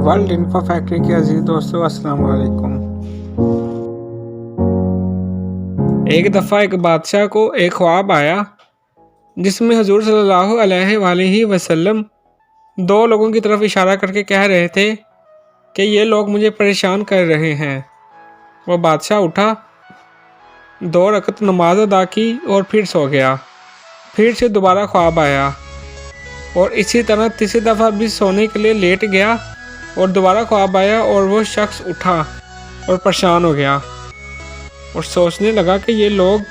World info factory के अजीज दोस्तों, अस्सलाम वालेकुम। एक दफ़ा एक बादशाह को एक ख्वाब आया जिसमें हुजूर सल्लल्लाहु अलैहि वसल्लम दो लोगों की तरफ इशारा करके कह रहे थे कि ये लोग मुझे परेशान कर रहे हैं। वह बादशाह उठा, 2 रकत नमाज अदा की और फिर सो गया। फिर से दोबारा ख्वाब आया और इसी तरह तीसरी दफ़ा भी सोने के लिए लेट गया और दोबारा ख्वाब आया और वो शख्स उठा और परेशान हो गया और सोचने लगा कि ये लोग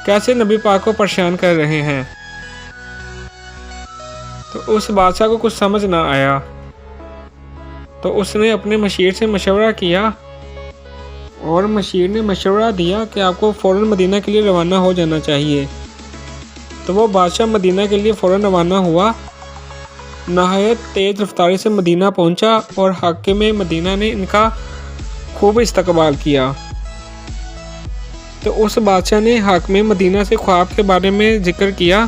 कैसे नबी पाक को परेशान कर रहे हैं। तो उस बादशाह को कुछ समझ ना आया, तो उसने अपने मशीर से मशवरा किया और मशीर ने मशवरा दिया कि आपको फ़ौरन मदीना के लिए रवाना हो जाना चाहिए। तो वो बादशाह मदीना के लिए फ़ौरन रवाना हुआ, नहायत तेज़ रफ्तारी से मदीना पहुंचा और हाकिम मदीना ने इनका खूब इस्तकबाल किया। तो उस बादशाह ने हाकिम मदीना से ख्वाब के बारे में जिक्र किया,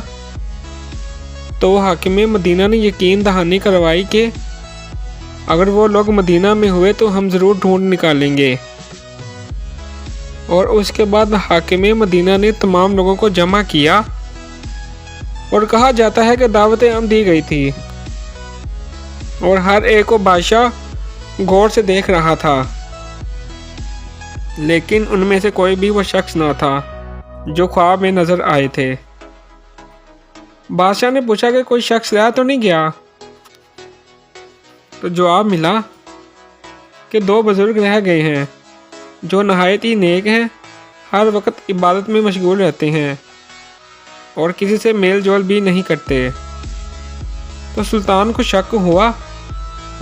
तो हाकिम मदीना ने यकीन दहानी करवाई कि अगर वो लोग मदीना में हुए तो हम ज़रूर ढूंढ निकालेंगे। और उसके बाद हाकिम मदीना ने तमाम लोगों को जमा किया और कहा जाता है कि दावतें आम दी गई थी और हर एक को बादशाह गौर से देख रहा था, लेकिन उनमें से कोई भी वो शख्स ना था जो ख्वाब में नज़र आए थे। बादशाह ने पूछा कि कोई शख्स रह तो नहीं गया। तो जवाब मिला कि 2 बुज़ुर्ग रह गए हैं जो नहायत ही नेक हैं, हर वक्त इबादत में मशगूल रहते हैं और किसी से मेल जोल भी नहीं करते। तो सुल्तान को शक हुआ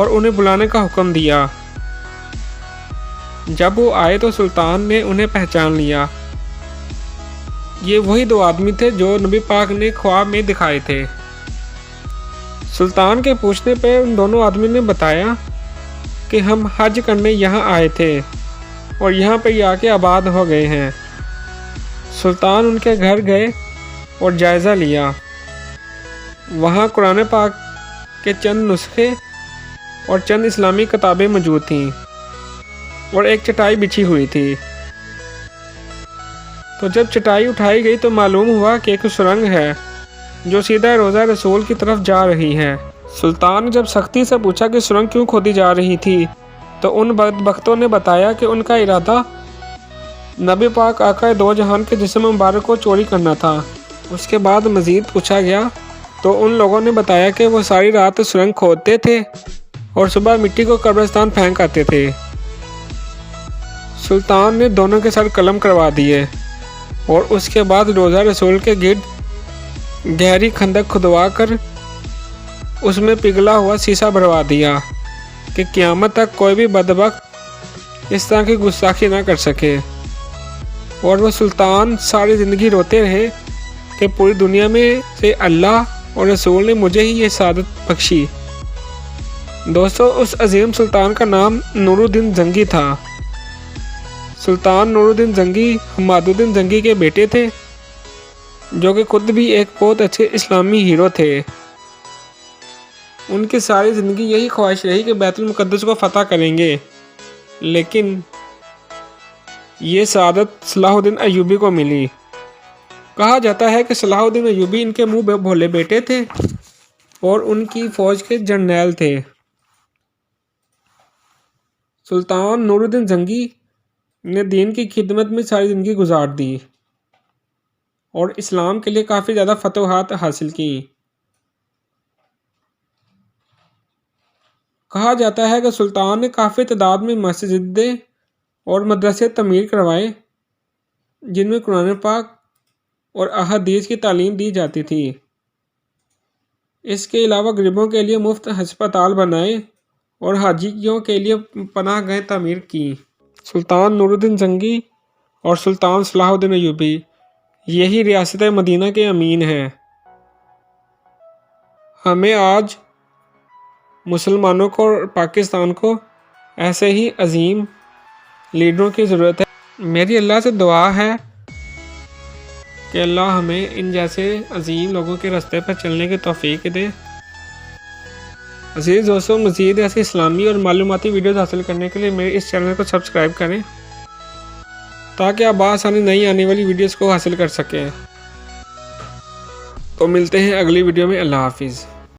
और उन्हें बुलाने का हुक्म दिया। जब वो आए तो सुल्तान ने उन्हें पहचान लिया। ये वही 2 आदमी थे जो नबी पाक ने ख्वाब में दिखाए थे। सुल्तान के पूछने पर उन दोनों आदमी ने बताया कि हम हज करने यहाँ आए थे और यहाँ पर आके आबाद हो गए हैं। सुल्तान उनके घर गए और जायज़ा लिया। वहाँ कुरान पाक के चंद नुस्खे और चंद इस्लामी किताबें मौजूद थीं और एक चटाई बिछी हुई थी। तो जब चटाई उठाई गई तो मालूम हुआ कि एक सुरंग है जो सीधा रोज़ा रसूल की तरफ जा रही है। सुल्तान ने जब सख्ती से पूछा कि सुरंग क्यों खोदी जा रही थी, तो उन बदबख्तों ने बताया कि उनका इरादा नबी पाक आका दो जहान के जिस्म मुबारक को चोरी करना था। उसके बाद मज़ीद पूछा गया तो उन लोगों ने बताया कि वो सारी रात सुरंग खोदते थे और सुबह मिट्टी को कब्रिस्तान फेंक आते थे। सुल्तान ने दोनों के सर कलम करवा दिए और उसके बाद रोज़ा रसूल के गिर्द गहरी खंदक खुदवा कर उसमें पिघला हुआ शीशा भरवा दिया कि क़यामत तक कोई भी बदबख्त इस तरह की गुस्ताखी ना कर सके। और वह सुल्तान सारी ज़िंदगी रोते रहे कि पूरी दुनिया में से अल्लाह और रसूल ने मुझे ही ये सादत बख्शी। दोस्तों, उस अजीम सुल्तान का नाम नूरुद्दीन जंगी था। सुल्तान नूरुद्दीन जंगी हमादुद्दीन जंगी के बेटे थे, जो कि खुद भी एक बहुत अच्छे इस्लामी हीरो थे। उनकी सारी ज़िंदगी यही ख्वाहिश रही कि बैतुल मुक़द्दस को फ़तह करेंगे, लेकिन ये सादत सलाहुद्दीन अय्यूबी को मिली। कहा जाता है कि सलाहुद्दीन अय्यूबी इनके मुँह भोले बेटे थे और उनकी फ़ौज के जर्नैल थे। सुल्तान नूरुद्दीन जंगी ने दीन की खिदमत में सारी ज़िंदगी गुजार दी और इस्लाम के लिए काफ़ी ज़्यादा फतवाहत हासिल की। कहा जाता है कि सुल्तान ने काफ़ी तादाद में मस्जिदें और मदरसे तमीर करवाए जिनमें कुरान पाक और अहादीस की तालीम दी जाती थी। इसके अलावा गरीबों के लिए मुफ्त हस्पताल बनाए और हाजियों के लिए पनाहगाहें तामीर की। सुल्तान नूरुद्दीन जंगी और सुल्तान सलाहुद्दीन अय्यूबी यही रियासत मदीना के अमीन हैं। हमें आज मुसलमानों को और पाकिस्तान को ऐसे ही अजीम लीडरों की ज़रूरत है। मेरी अल्लाह से दुआ है कि अल्लाह हमें इन जैसे अजीम लोगों के रास्ते पर चलने की तौफीक दे। عزیز دوستوں، مزید ایسی اسلامی اور معلوماتی ویڈیوز حاصل کرنے کے لیے میرے اس چینل کو سبسکرائب کریں تاکہ آپ بآسانی نئی آنے والی ویڈیوز کو حاصل کر سکیں۔ تو ملتے ہیں اگلی ویڈیو میں۔ اللہ حافظ۔